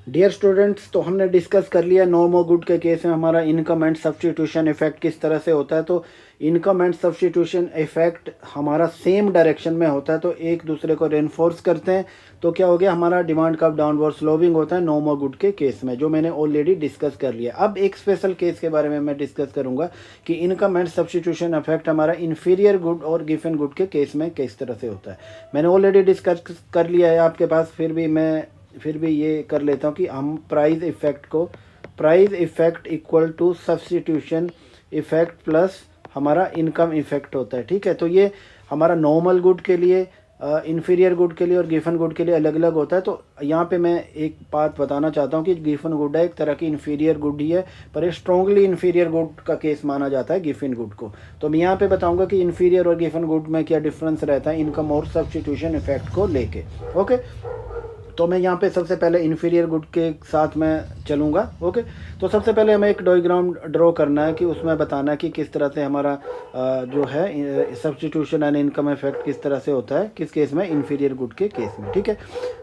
Dear students, तो हमने discuss कर लिया नॉर्मल गुड के केस में हमारा इनकम एंड सब्स्टिट्यूशन इफेक्ट किस तरह से होता है। तो इनकम एंड सब्स्टिट्यूशन इफेक्ट हमारा सेम डायरेक्शन में होता है, तो एक दूसरे को रेनफोर्स करते हैं। तो क्या हो गया, हमारा डिमांड कर्व डाउनवर्ड स्लोविंग होता है नॉर्मल गुड के केस में, जो मैंने ऑलरेडी डिस्कस कर लिया। अब एक स्पेशल केस के बारे में मैं डिस्कस करूंगा कि इनकम एंड सब्स्टिट्यूशन इफेक्ट हमारा इन्फीरियर गुड और गिवन गुड के केस में किस तरह से होता है। मैंने ऑलरेडी डिस्कस कर लिया है आपके पास, फिर भी ये कर लेता हूँ कि हम price effect equal to substitution effect plus हमारा इनकम इफेक्ट होता है। ठीक है, तो ये हमारा नॉर्मल गुड के लिए, इन्फीरियर गुड के लिए और गिवन गुड के लिए अलग अलग होता है। तो यहाँ पे मैं एक बात बताना चाहता हूँ कि गिवन गुड है एक तरह की इन्फीरियर गुड ही है, पर ये स्ट्रॉन्गली इन्फीरियर गुड का केस माना जाता है गिवन गुड को। तो मैं यहाँ पे बताऊंगा कि इन्फीरियर और गिवन गुड में क्या डिफरेंस रहता है इनकम और सब्स्टिट्यूशन इफेक्ट को लेके। ओके, तो मैं यहाँ पे सबसे पहले इन्फीरियर गुड के साथ मैं चलूँगा। ओके, तो सबसे पहले हमें एक डायग्राम ड्रॉ करना है कि उसमें बताना है कि किस तरह से हमारा जो है सब्स्टिट्यूशन एंड इनकम इफेक्ट किस तरह से होता है किस केस में, इन्फीरियर गुड के केस में। ठीक है,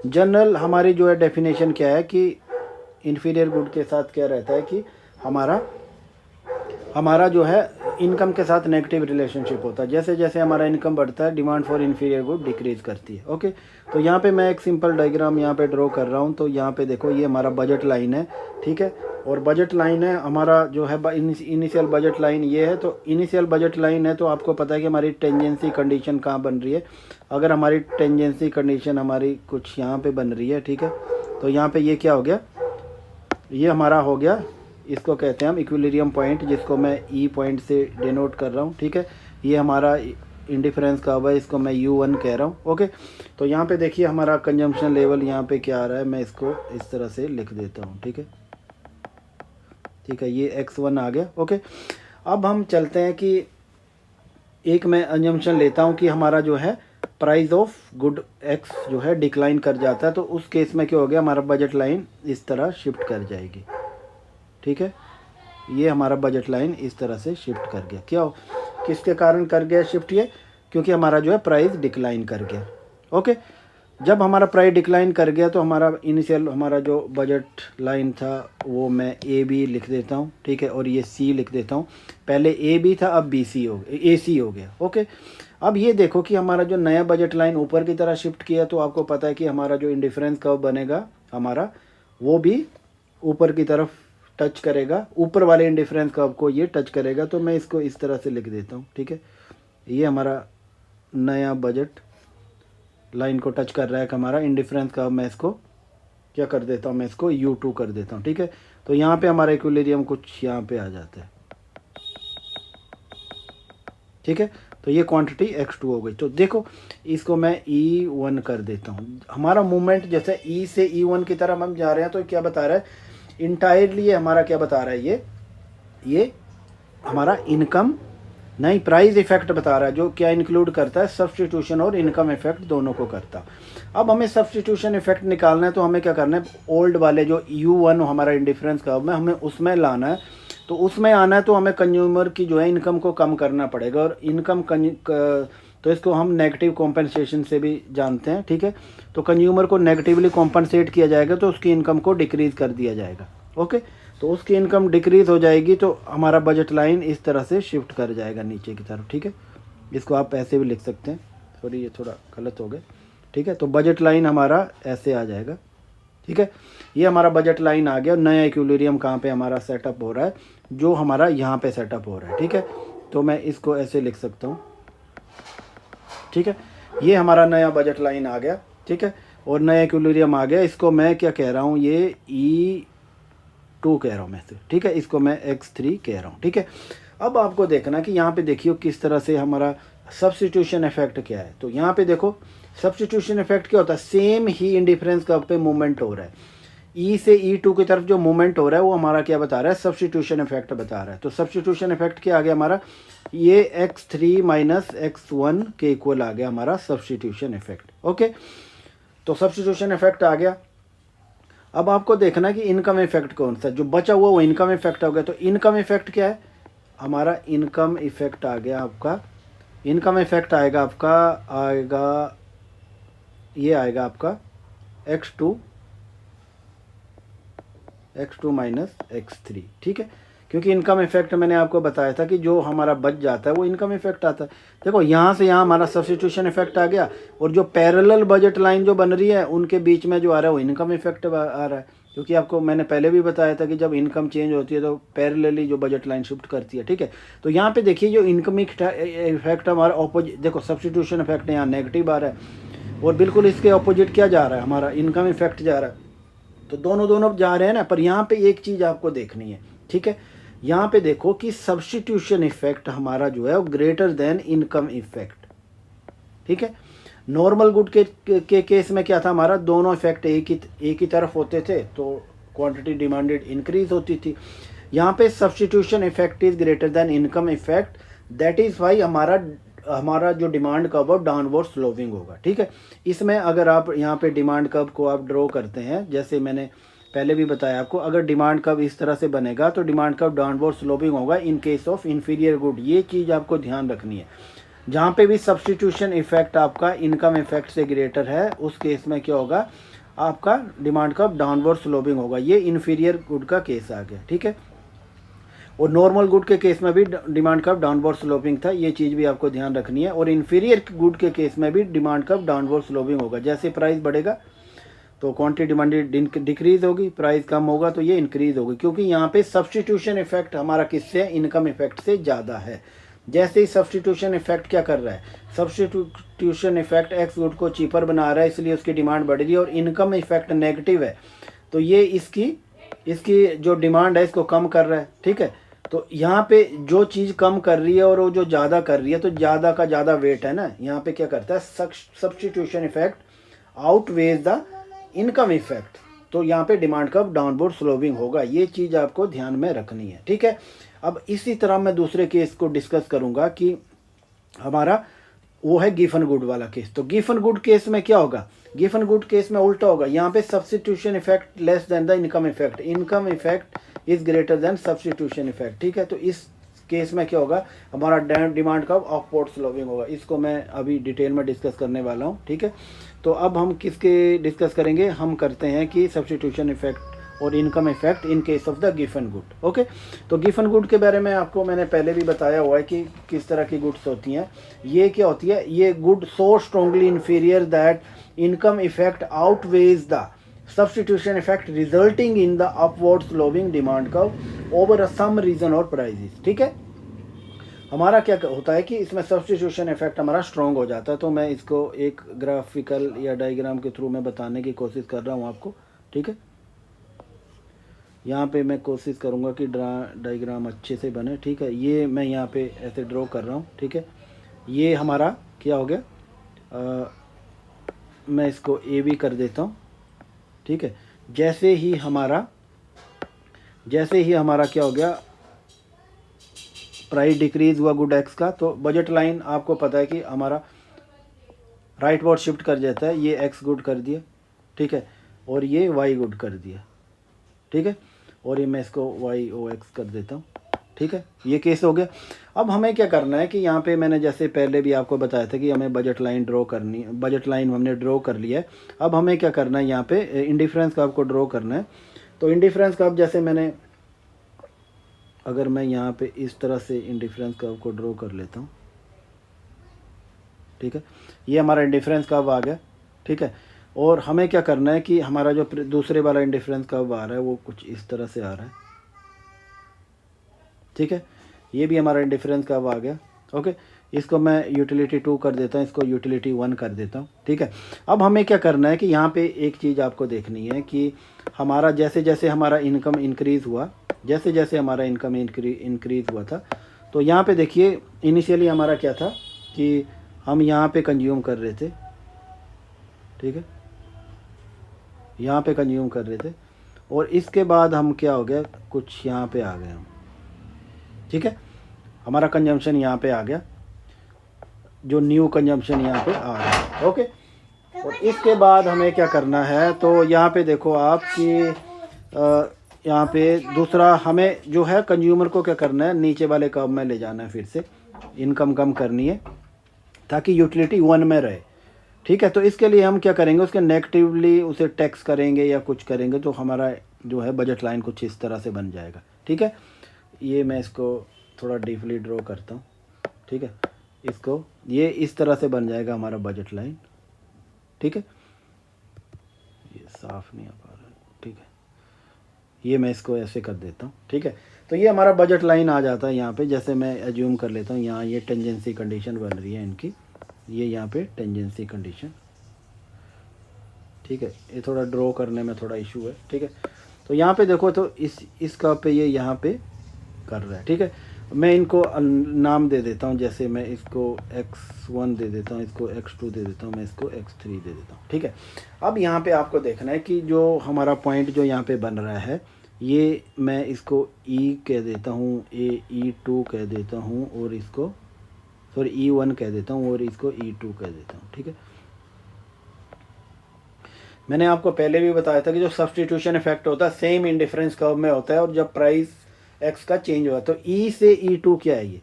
जनरल हमारी जो है डेफिनेशन क्या है कि इन्फीरियर गुड के साथ क्या रहता है कि हमारा हमारा जो है इनकम के साथ नेगेटिव रिलेशनशिप होता है। जैसे जैसे हमारा इनकम बढ़ता है demand for inferior good decrease करती है। ओके, तो यहाँ पे मैं एक सिंपल डायग्राम यहाँ पे ड्रॉ कर रहा हूँ। तो यहाँ पे देखो, ये हमारा बजट लाइन है। ठीक है, और बजट लाइन है हमारा जो है इनिशियल बजट लाइन ये है। तो इनिशियल बजट लाइन है, तो आपको पता है कि हमारी टेंजेंसी कंडीशन कहाँ बन रही है। अगर हमारी टेंजेंसी कंडीशन हमारी कुछ यहाँ पे बन रही है, ठीक है, तो यहाँ पे ये क्या हो गया, ये हमारा हो गया, इसको कहते हैं हम इक्विलिब्रियम पॉइंट, जिसको मैं ई पॉइंट से डिनोट कर रहा हूँ। ठीक है, ये हमारा इंडिफरेंस कर्व है, इसको मैं U1 कह रहा हूँ। ओके, तो यहाँ पे देखिए हमारा कंजम्पशन लेवल यहाँ पे क्या आ रहा है, मैं इसको इस तरह से लिख देता हूँ। ठीक है, ठीक है, ये X1 आ गया। ओके, अब हम चलते हैं कि एक मैं अजम्पशन लेता हूँ कि हमारा जो है प्राइस ऑफ गुड एक्स जो है डिक्लाइन कर जाता है। तो उस केस में क्या हो गया, हमारा बजट लाइन इस तरह शिफ्ट कर जाएगी। ठीक है, ये हमारा बजट लाइन इस तरह से शिफ्ट कर गया। क्या किसके कारण कर गया शिफ्ट, ये क्योंकि हमारा जो है प्राइस डिक्लाइन कर गया। ओके, जब हमारा प्राइस डिक्लाइन कर गया तो हमारा इनिशियल हमारा जो बजट लाइन था वो मैं ए बी लिख देता हूँ। ठीक है, और ये सी लिख देता हूँ। पहले ए बी था, अब बी सी हो गया, ए सी हो गया। ओके, अब ये देखो कि हमारा जो नया बजट लाइन ऊपर की तरह शिफ्ट किया, तो आपको पता है कि हमारा जो इंडिफरेंस कर्व बनेगा हमारा, वो भी ऊपर की तरफ टच करेगा, ऊपर वाले इंडिफरेंस कर्व को ये टच करेगा। तो मैं इसको इस तरह से लिख देता हूँ। ठीक है, ये हमारा नया बजट लाइन को टच कर रहा है हमारा इंडिफरेंस कर्व, मैं इसको क्या कर देता हूँ, मैं इसको U2 कर देता हूँ। ठीक है, तो यहाँ पे हमारा इक्विलिब्रियम कुछ यहाँ पे आ जाता है। ठीक है, तो ये क्वांटिटी X2 हो गई। तो देखो, इसको मैं E1 कर देता हूँ। हमारा मूवमेंट जैसे E से E1 की तरफ हम जा रहे हैं, तो क्या बता रहा है, इंटायरली ये हमारा क्या बता रहा है, ये हमारा इनकम नहीं, प्राइस इफेक्ट बता रहा है, जो क्या इंक्लूड करता है, सब्स्टिट्यूशन और इनकम इफेक्ट दोनों को करता। अब हमें सब्स्टिट्यूशन इफेक्ट निकालना है, तो हमें क्या करना है, ओल्ड वाले जो U1 हमारा इंडिफरेंस कर्व में, हमें उसमें लाना है। तो उसमें आना है तो हमें कंज्यूमर की जो है इनकम को कम करना पड़ेगा, और तो इसको हम नेगेटिव कॉम्पनसेशन से भी जानते हैं। ठीक है, तो कंज्यूमर को नेगेटिवली कॉम्पनसेट किया जाएगा, तो उसकी इनकम को डिक्रीज कर दिया जाएगा। ओके, तो उसकी इनकम डिक्रीज हो जाएगी, तो हमारा बजट लाइन इस तरह से शिफ्ट कर जाएगा नीचे की तरफ। ठीक है, इसको आप ऐसे भी लिख सकते हैं, सॉरी ये थोड़ा गलत हो गया। ठीक है, तो बजट लाइन हमारा ऐसे आ जाएगा। ठीक है, ये हमारा बजट लाइन आ गया। नया इक्विलिब्रियम कहाँ पे हमारा सेटअप हो रहा है, जो हमारा यहाँ पे सेटअप हो रहा है। ठीक है, तो मैं इसको ऐसे लिख सकता हूँ। ठीक है, ये हमारा नया बजट लाइन आ गया। ठीक है, और नया इक्विलिब्रियम आ गया। इसको मैं क्या कह रहा हूँ, ये E2 कह रहा हूँ मैं से। ठीक है, इसको मैं X3 कह रहा हूँ। ठीक है, अब आपको देखना कि यहाँ पे देखिए किस तरह से हमारा सब्स्टिट्यूशन इफेक्ट क्या है। तो यहाँ पे देखो, सब्स्टिट्यूशन इफेक्ट क्या होता है, सेम ही इंडिफरेंस कर्व पे मूवमेंट हो रहा है। E से E2 की तरफ जो मूवमेंट हो रहा है वो हमारा क्या बता रहा है, सब्स्टिट्यूशन इफेक्ट बता रहा है। तो सब्स्टिट्यूशन इफेक्ट क्या आ गया हमारा, ये X3 माइनस X1 के इक्वल आ गया हमारा सब्स्टिट्यूशन इफेक्ट। ओके, तो सब्स्टिट्यूशन इफेक्ट आ गया। अब आपको देखना है कि इनकम इफेक्ट कौन सा, जो बचा हुआ वो इनकम इफेक्ट हो गया। तो इनकम इफेक्ट क्या है, हमारा इनकम इफेक्ट आ गया आपका, इनकम इफेक्ट आएगा आपका, आएगा ये आएगा आपका X2 x2 माइनस x3, ठीक है, क्योंकि इनकम इफेक्ट मैंने आपको बताया था कि जो हमारा बच जाता है वो इनकम इफेक्ट आता है। देखो यहाँ से यहाँ हमारा सब्स्टिट्यूशन इफेक्ट आ गया, और जो पैरेलल बजट लाइन जो बन रही है उनके बीच में जो आ रहा है वो इनकम इफेक्ट आ रहा है, क्योंकि आपको मैंने पहले भी बताया था कि जब इनकम चेंज होती है तो पैरेलली जो बजट लाइन शिफ्ट करती है, ठीक है। तो यहाँ पे देखिए जो इनकम इफेक्ट हमारा ऑपोजिट, देखो सब्स्टिट्यूशन इफेक्ट यहाँ नेगेटिव आ रहा है, और बिल्कुल इसके ऑपोजिट क्या जा रहा है, हमारा इनकम इफेक्ट जा रहा है। तो दोनों जा रहे हैं ना, पर यहाँ पे एक चीज़ आपको देखनी है, ठीक है। यहाँ पे देखो कि सब्स्टिट्यूशन इफेक्ट हमारा जो है वो ग्रेटर देन इनकम इफेक्ट, ठीक है। नॉर्मल गुड के केस में क्या था, हमारा दोनों इफेक्ट एक ही तरफ होते थे, तो क्वांटिटी डिमांडेड इंक्रीज होती थी। यहाँ पे substitution effect is greater than income effect, that is why हमारा जो डिमांड कर्व है डाउनवर्ड स्लोपिंग होगा, ठीक है। इसमें अगर आप यहाँ पे डिमांड कर्व को आप ड्रॉ करते हैं, जैसे मैंने पहले भी बताया आपको, अगर डिमांड कर्व इस तरह से बनेगा तो डिमांड कर्व डाउनवर्ड स्लोपिंग होगा in case of inferior good. ये चीज़ आपको ध्यान रखनी है। जहाँ पे भी सब्स्टिट्यूशन इफेक्ट आपका इनकम इफेक्ट से ग्रेटर है, उस केस में क्या होगा, आपका डिमांड कर्व डाउनवर्ड स्लोपिंग होगा। ये इंफीरियर गुड का केस आ गया, ठीक है। और नॉर्मल गुड के केस में भी डिमांड कर्व डाउनवर्ड स्लोपिंग था, ये चीज़ भी आपको ध्यान रखनी है। और इंफीरियर गुड के केस में भी डिमांड कर्व डाउनवर्ड स्लोपिंग होगा। जैसे प्राइस बढ़ेगा तो क्वांटिटी डिमांडेड डिक्रीज होगी, प्राइस कम होगा तो ये इंक्रीज होगी, क्योंकि यहाँ पे सब्स्टिट्यूशन इफेक्ट हमारा किससे, इनकम इफेक्ट से ज़्यादा है। जैसे ही सब्स्टिट्यूशन इफेक्ट क्या कर रहा है, सब्स्टिट्यूशन इफेक्ट एक्स गुड को चीपर बना रहा है, इसलिए उसकी डिमांड बढ़ रही है, और इनकम इफेक्ट नेगेटिव है, तो ये इसकी जो डिमांड है इसको कम कर रहा है, ठीक है। तो यहाँ पे जो चीज़ कम कर रही है और वो जो ज़्यादा कर रही है, तो ज़्यादा का ज़्यादा वेट है ना, यहाँ पे क्या करता है, substitution effect outweighs the income effect, तो यहाँ पे डिमांड कर्व डाउनवर्ड स्लोपिंग होगा। ये चीज़ आपको ध्यान में रखनी है, ठीक है। अब इसी तरह मैं दूसरे केस को डिस्कस करूँगा कि हमारा वो है गिफन गुड वाला केस। तो गिफन गुड केस में क्या होगा, गिफन गुड केस में उल्टा होगा। यहाँ पे substitution effect less than the income effect, income effect is greater then substitution effect, ठीक है। तो इस केस में क्या होगा, हमारा डिमांड कर्व अपवर्ड स्लोपिंग होगा। इसको मैं अभी डिटेल में डिस्कस करने वाला हूँ, ठीक है। तो अब हम किसके डिस्कस करेंगे, हम करते हैं कि सब्स्टिट्यूशन इफेक्ट और income effect in case of the Giffen good, okay. तो गिफन गुड के बारे में आपको मैंने पहले भी बताया हुआ है कि किस तरह की गुड्स होती हैं। ये क्या होती है, ये good so strongly inferior that income effect outweighs the substitution effect resulting in the upward sloping demand curve over some region और प्राइजेस, ठीक है। हमारा क्या होता है कि इसमें सब्स्टिट्यूशन इफेक्ट हमारा स्ट्रॉन्ग हो जाता है। तो मैं इसको एक ग्राफिकल या डायग्राम के थ्रू मैं बताने की कोशिश कर रहा हूँ आपको, ठीक है। यहाँ पे मैं कोशिश करूँगा कि डायग्राम अच्छे से बने, ठीक है। ये मैं यहाँ पे ऐसे ड्रॉ कर रहा हूँ, ठीक है। ये हमारा क्या हो गया, मैं इसको ए भी कर देता हूँ, ठीक है। जैसे ही हमारा क्या हो गया, प्राइस डिक्रीज हुआ गुड एक्स का, तो बजट लाइन आपको पता है कि हमारा राइट वर्ड शिफ्ट कर जाता है। ये एक्स गुड कर दिया, ठीक है, और ये वाई गुड कर दिया, ठीक है। और ये मैं इसको वाई ओ एक्स कर देता हूँ, ठीक है। ये केस हो गया। अब हमें क्या करना है कि यहाँ पे मैंने जैसे पहले भी आपको बताया था कि हमें बजट लाइन ड्रॉ करनी है। बजट लाइन हमने ड्रॉ कर लिया है। अब हमें क्या करना है, यहाँ पे इंडिफरेंस कर्व को ड्रॉ करना है। तो इंडिफरेंस कर्व जैसे मैंने, अगर मैं यहाँ पे इस तरह से इंडिफरेंस कर्व को ड्रॉ कर लेता हूँ, ठीक है। ये हमारा इंडिफरेंस कर्व आ गया, ठीक है। और हमें क्या करना है कि हमारा जो दूसरे वाला इंडिफरेंस कर्व आ रहा है वो कुछ इस तरह से आ रहा है, ठीक है। ये भी हमारा इंडिफरेंस कर्व आ गया, ओके। इसको मैं यूटिलिटी 2 कर देता हूँ, इसको यूटिलिटी 1 कर देता हूँ, ठीक है। अब हमें क्या करना है कि यहाँ पे एक चीज़ आपको देखनी है कि हमारा जैसे जैसे हमारा इनकम इंक्रीज़ हुआ, जैसे जैसे हमारा इनकम इंक्रीज़ हुआ था, तो यहाँ पे देखिए इनिशियली हमारा क्या था कि हम यहाँ पे कंज्यूम कर रहे थे, ठीक है, यहाँ पे कंज्यूम कर रहे थे, और इसके बाद हम क्या हो गया, कुछ यहाँ पे आ गए हम, ठीक है। हमारा कंजम्पशन यहाँ पे आ गया, जो न्यू कंजम्पशन यहाँ पे आ रहा है, ओके। और इसके बाद हमें क्या करना है, तो यहाँ पे देखो आप कि यहाँ पे दूसरा हमें जो है कंज्यूमर को क्या करना है, नीचे वाले कर्व में ले जाना है, फिर से इनकम कम करनी है ताकि यूटिलिटी 1 में रहे, ठीक है। तो इसके लिए हम क्या करेंगे, उसके नेगेटिवली उसे टैक्स करेंगे या कुछ करेंगे, तो हमारा जो है बजट लाइन कुछ इस तरह से बन जाएगा। ठीक है, ये मैं इसको थोड़ा डीपली ड्रॉ करता हूँ। ठीक है, इसको ये इस तरह से बन जाएगा हमारा बजट लाइन। ठीक है, ये साफ नहीं आ पा रहा है। ठीक है, ये मैं इसको ऐसे कर देता हूँ। ठीक है, तो ये हमारा बजट लाइन आ जाता है यहाँ पे। जैसे मैं एज्यूम कर लेता हूँ, यहाँ ये टेंजेंसी कंडीशन बन रही है इनकी, ये यहाँ पे टेंजेंसी कंडीशन। ठीक है, ये थोड़ा ड्रॉ करने में थोड़ा इशू है। ठीक है, तो यहाँ पे देखो, तो इसका पे ये यहाँ पे कर रहा है। ठीक है, मैं इनको नाम दे देता हूँ। जैसे मैं इसको x1 दे देता हूँ, इसको x2 दे देता हूँ, मैं इसको x3 दे देता हूँ। ठीक है, अब यहाँ पे आपको देखना है कि जो हमारा पॉइंट जो यहाँ पे बन रहा है, ये मैं इसको e कह देता हूँ, e2 कह देता हूँ, और इसको e1 कह देता हूँ, और इसको e2 कह देता हूँ। ठीक है, मैंने आपको पहले भी बताया था कि जो सब्सटीट्यूशन इफेक्ट होता है सेम इंडिफरेंस कर्व में होता है, और जब प्राइस एक्स का चेंज हुआ तो ई से ई2 क्या है, ये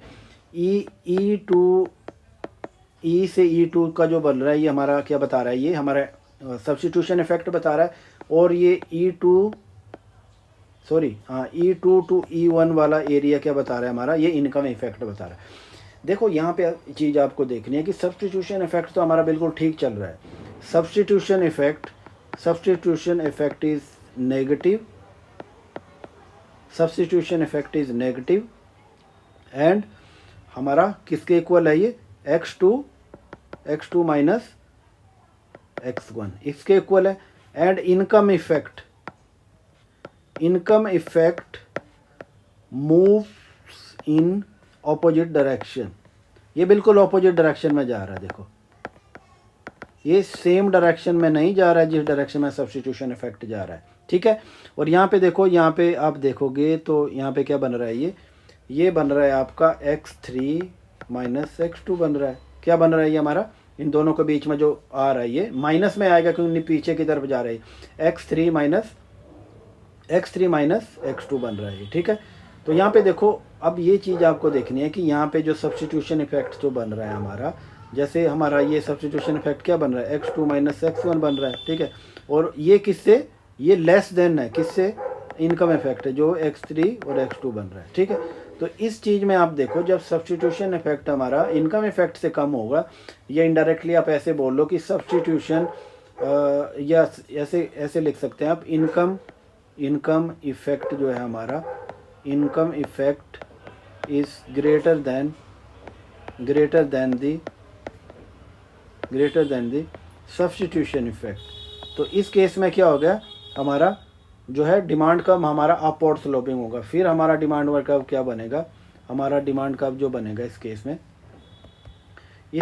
ई से ई2 का जो बन रहा है, ये हमारा क्या बता रहा है, ये हमारा सब्सटीट्यूशन इफेक्ट बता रहा है। और ये ई2 टू ई1 वाला एरिया क्या बता रहा है हमारा, ये इनकम इफेक्ट बता रहा है। देखो यहाँ पे चीज़ आपको देखनी है कि सब्सटीट्यूशन इफेक्ट तो हमारा बिल्कुल ठीक चल रहा है। Substitution effect is negative, substitution effect is negative, and हमारा किसके इक्वल है, ये x2 माइनस x1 इसके इक्वल है। And income effect moves in opposite direction, ये बिल्कुल ऑपोजिट डायरेक्शन में जा रहा है। देखो, ये सेम डायरेक्शन में नहीं जा रहा है जिस डायरेक्शन में सब्सटीट्यूशन इफेक्ट जा रहा है। ठीक है, और यहाँ पे देखो, यहाँ पे आप देखोगे तो यहाँ पे क्या बन रहा है, ये बन रहा है आपका x3 माइनस x2 बन रहा है। क्या बन रहा है ये हमारा, इन दोनों के बीच में जो आ रहा है ये माइनस में आएगा क्योंकि पीछे की तरफ जा रही है, x3 माइनस x2 बन रहा है। ठीक है, तो यहाँ पे देखो, अब ये चीज़ आपको देखनी है कि यहाँ पे जो सब्सटीट्यूशन इफेक्ट जो बन रहा है हमारा, जैसे हमारा ये सब्सटीट्यूशन इफेक्ट क्या बन रहा है, x2 माइनस x1 बन रहा है। ठीक है, और ये किससे, ये लेस देन है किससे, इनकम इफेक्ट है जो x3 और x2 बन रहा है। ठीक है, तो इस चीज़ में आप देखो, जब सब्सटीट्यूशन इफेक्ट हमारा इनकम इफेक्ट से कम होगा, या इनडायरेक्टली आप ऐसे बोल लो कि सब्सटीट्यूशन, या ऐसे लिख सकते हैं आप, इनकम इफेक्ट जो है हमारा, income effect is greater then the substitution effect. तो इस केस में क्या हो गया, हमारा जो है डिमांड कर्व हमारा अपवर्ड स्लोपिंग होगा। फिर हमारा डिमांड कर्व क्या बनेगा, हमारा डिमांड कर्व जो बनेगा इस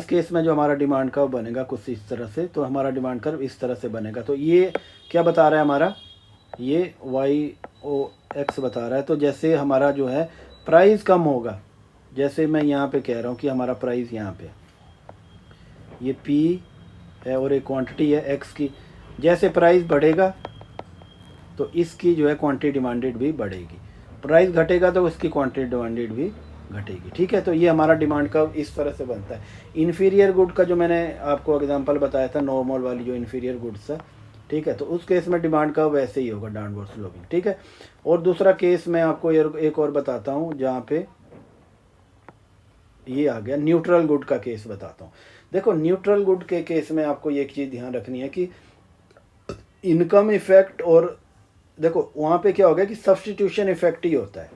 केस में जो हमारा डिमांड कर्व बनेगा कुछ इस तरह से, तो हमारा डिमांड कर्व इस तरह से बनेगा। तो ये क्या बता रहा है हमारा, ये YOX बता रहा है। तो जैसे हमारा जो है प्राइस कम होगा, जैसे मैं यहाँ पे कह रहा हूँ कि हमारा प्राइस यहाँ पे ये P है और एक क्वांटिटी है X की, जैसे प्राइस बढ़ेगा तो इसकी जो है क्वांटिटी डिमांडेड भी बढ़ेगी, प्राइस घटेगा तो उसकी क्वांटिटी डिमांडेड भी घटेगी। ठीक है, तो ये हमारा डिमांड कर्व इस तरह से बनता है। इन्फीरियर गुड का जो मैंने आपको एग्जांपल बताया था, नॉर्मल वाली जो इन्फीरियर गुड्स है, ठीक है, तो उस केस में डिमांड कर्व वैसे ही होगा, डाउनवर्ड स्लोपिंग। ठीक है, और दूसरा केस मैं आपको एक और बताता हूँ, जहाँ पे ये आ गया न्यूट्रल गुड का केस बताता हूँ। देखो, न्यूट्रल गुड के केस में आपको एक चीज़ ध्यान रखनी है कि इनकम इफेक्ट, और देखो वहाँ पे क्या होगा कि सब्सटीट्यूशन इफेक्ट ही होता है।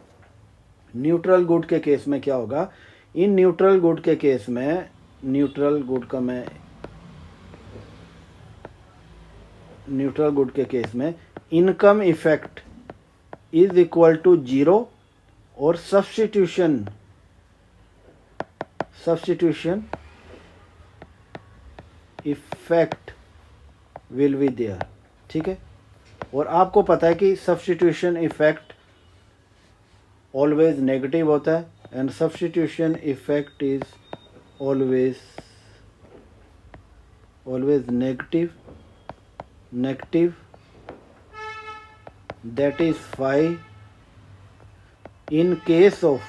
न्यूट्रल गुड के केस में क्या होगा, इन न्यूट्रल गुड के केस में, न्यूट्रल गुड के केस में income effect is equal to 0 और substitution effect will be there. ठीक है, और आपको पता है कि सब्सटीट्यूशन इफेक्ट ऑलवेज नेगेटिव होता है, and substitution effect is always negative. That is why in case of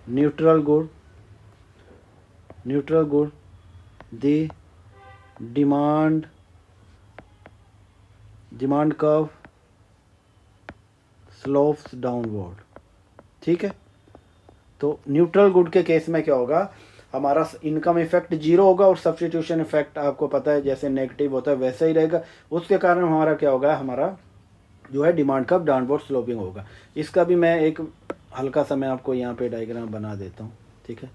neutral good, the demand curve slopes downward, ठीक है। तो न्यूट्रल गुड के केस में क्या होगा, हमारा इनकम इफेक्ट जीरो होगा और सब्स्टिट्यूशन इफेक्ट आपको पता है जैसे नेगेटिव होता है वैसा ही रहेगा। उसके कारण हमारा क्या होगा, हमारा जो है डिमांड कर्व डाउनवर्ड स्लोपिंग होगा। इसका भी मैं एक हल्का सा मैं आपको यहाँ पे डायग्राम बना देता हूँ, ठीक है।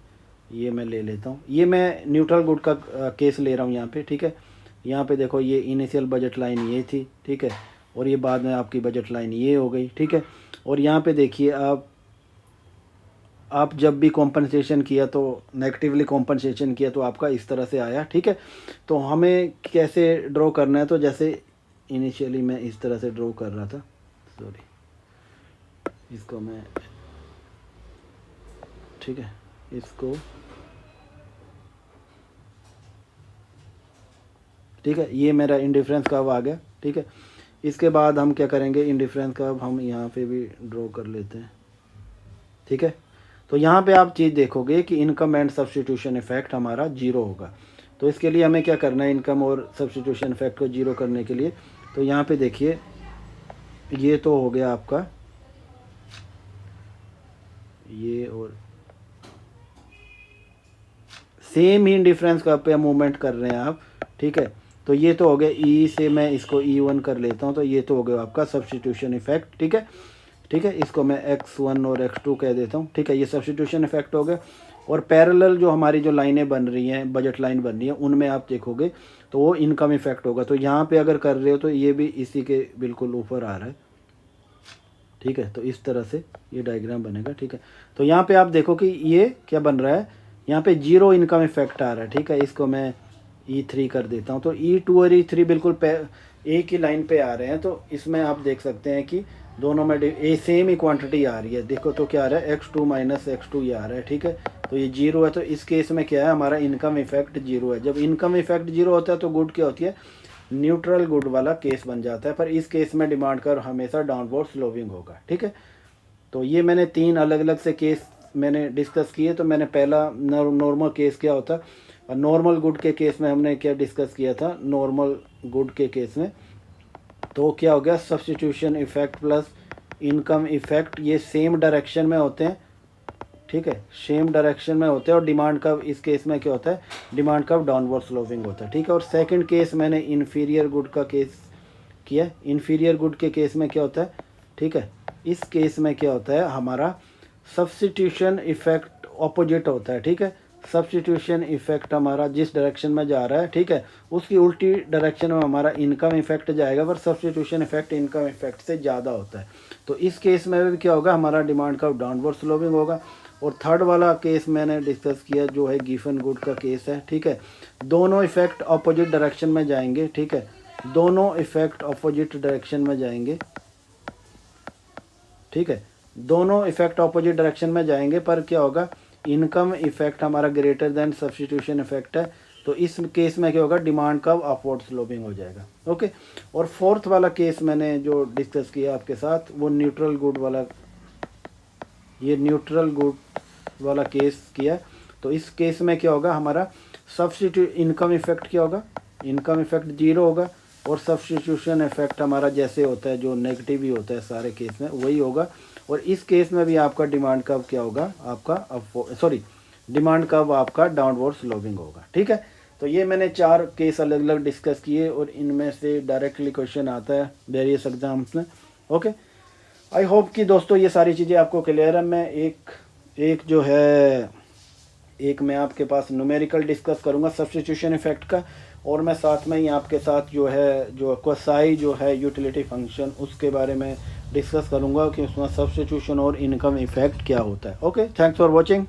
ये मैं ले लेता हूँ, ये मैं न्यूट्रल गुड का केस ले रहा हूँ यहाँ पे, ठीक है। यहाँ पे देखो ये इनिशियल बजट लाइन ये थी, ठीक है, और ये बाद में आपकी बजट लाइन ये हो गई, ठीक है। और यहाँ पे देखिए आप जब भी कॉम्पनसेशन किया तो नेगेटिवली कॉम्पनसेशन किया तो आपका इस तरह से आया, ठीक है। तो हमें कैसे ड्रॉ करना है, तो जैसे इनिशियली मैं इस तरह से ड्रॉ कर रहा था, सॉरी इसको मैं, ठीक है, इसको, ठीक है, ये मेरा इंडिफरेंस कर्व आ गया, ठीक है। इसके बाद हम क्या करेंगे, इंडिफरेंस कर्व हम यहाँ पे भी ड्रॉ कर लेते हैं, ठीक है। तो यहाँ पे आप चीज़ देखोगे कि इनकम एंड सब्स्टिट्यूशन इफेक्ट हमारा जीरो होगा। तो इसके लिए हमें क्या करना है, इनकम और सब्स्टिट्यूशन इफेक्ट को जीरो करने के लिए, तो यहाँ पे देखिए ये तो हो गया आपका ये, और सेम ही इंडिफरेंस कर्व पे मूवमेंट कर रहे हैं आप, ठीक है। तो ये तो हो गया ई से, मैं इसको E1 कर लेता हूँ, तो ये तो हो गया आपका सब्स्टिट्यूशन इफेक्ट, ठीक है, ठीक है। इसको मैं X1 और X2 कह देता हूँ, ठीक है। ये सब्स्टिट्यूशन इफेक्ट हो गया। और पैरेलल जो हमारी जो लाइनें बन रही हैं, बजट लाइन बन रही है, उनमें आप देखोगे तो वो इनकम इफेक्ट होगा। तो यहाँ पे अगर कर रहे हो तो ये भी इसी के बिल्कुल ऊपर आ रहा है, ठीक है। तो इस तरह से ये डायग्राम बनेगा, ठीक है। तो यहाँ पे आप देखो कि ये क्या बन रहा है, यहाँ पे जीरो इनकम इफेक्ट आ रहा है, ठीक है। इसको मैं E3 कर देता हूँ। तो E2 और E3 बिल्कुल एक ही लाइन पे आ रहे हैं। तो इसमें आप देख सकते हैं कि दोनों में सेम ही क्वांटिटी आ रही है। देखो तो क्या आ रहा है, X2 माइनस X2 ये आ रहा है, ठीक है। तो ये जीरो है। तो इस केस में क्या है, हमारा इनकम इफेक्ट जीरो है। जब इनकम इफेक्ट जीरो होता है तो गुड क्या होती है, न्यूट्रल गुड वाला केस बन जाता है। पर इस केस में डिमांड कर्व हमेशा डाउनवर्ड स्लोपिंग होगा, ठीक है। तो ये मैंने 3 अलग अलग से केस मैंने डिस्कस किए। तो मैंने पहला नॉर्मल केस क्या होता है, और नॉर्मल गुड के केस में हमने क्या डिस्कस किया था, नॉर्मल गुड के केस में तो क्या हो गया, substitution effect plus income effect ये सेम डायरेक्शन में होते हैं, ठीक है, सेम डायरेक्शन में होते हैं। और डिमांड कर्व इस केस में क्या होता है, डिमांड कर्व डाउनवर्ड स्लोपिंग होता है, ठीक है। और सेकंड केस मैंने इन्फीरियर गुड का केस किया। इन्फीरियर गुड के केस में क्या होता है, ठीक है, इस केस में क्या होता है, हमारा सब्स्टिट्यूशन इफेक्ट ऑपोजिट होता है, ठीक है। सब्स्टिट्यूशन इफेक्ट हमारा जिस डायरेक्शन में जा रहा है, ठीक है, उसकी उल्टी डायरेक्शन में हमारा इनकम इफेक्ट जाएगा, पर सब्स्टिट्यूशन इफेक्ट इनकम इफेक्ट से ज़्यादा होता है। तो इस केस में भी क्या होगा, हमारा डिमांड कर्व डाउनवर्ड स्लोपिंग होगा। और थर्ड वाला केस मैंने डिस्कस किया जो है गिफन गुड का केस है, ठीक है। दोनों इफेक्ट अपोजिट डायरेक्शन में जाएंगे, ठीक है, दोनों इफेक्ट अपोजिट डायरेक्शन में जाएंगे, ठीक है, दोनों इफेक्ट अपोजिट डायरेक्शन में जाएंगे। पर क्या होगा, इनकम इफेक्ट हमारा ग्रेटर देन सब्स्टिट्यूशन इफेक्ट है। तो इस केस में क्या होगा, डिमांड कर्व अपवर्ड स्लोपिंग हो जाएगा, ओके। और फोर्थ वाला केस मैंने जो डिस्कस किया आपके साथ वो न्यूट्रल गुड वाला, ये न्यूट्रल गुड वाला केस किया। तो इस केस में क्या होगा, हमारा सब्स्टिट्यूट इनकम इफेक्ट क्या होगा, इनकम इफेक्ट जीरो होगा। और सब्स्टिट्यूशन इफेक्ट हमारा जैसे होता है जो नेगेटिव ही होता है सारे केस में वही होगा। और इस केस में भी आपका डिमांड कर्व क्या होगा, आपका डिमांड कर्व आपका डाउनवर्ड स्लोपिंग होगा, ठीक है। तो ये मैंने 4 केस अलग अलग डिस्कस किए और इनमें से डायरेक्टली क्वेश्चन आता है वेरियस एग्जाम्स में, ओके। आई होप कि दोस्तों ये सारी चीज़ें आपको क्लियर है। मैं एक जो है एक मैं आपके पास न्यूमेरिकल डिस्कस करूँगा सब्स्टिट्यूशन इफेक्ट का, और मैं साथ में ही आपके साथ जो है जो क्वासाई जो है यूटिलिटी फंक्शन उसके बारे में डिस्कस करूँगा कि उसमें सब्स्टिट्यूशन और इनकम इफेक्ट क्या होता है, ओके। Thanks for watching.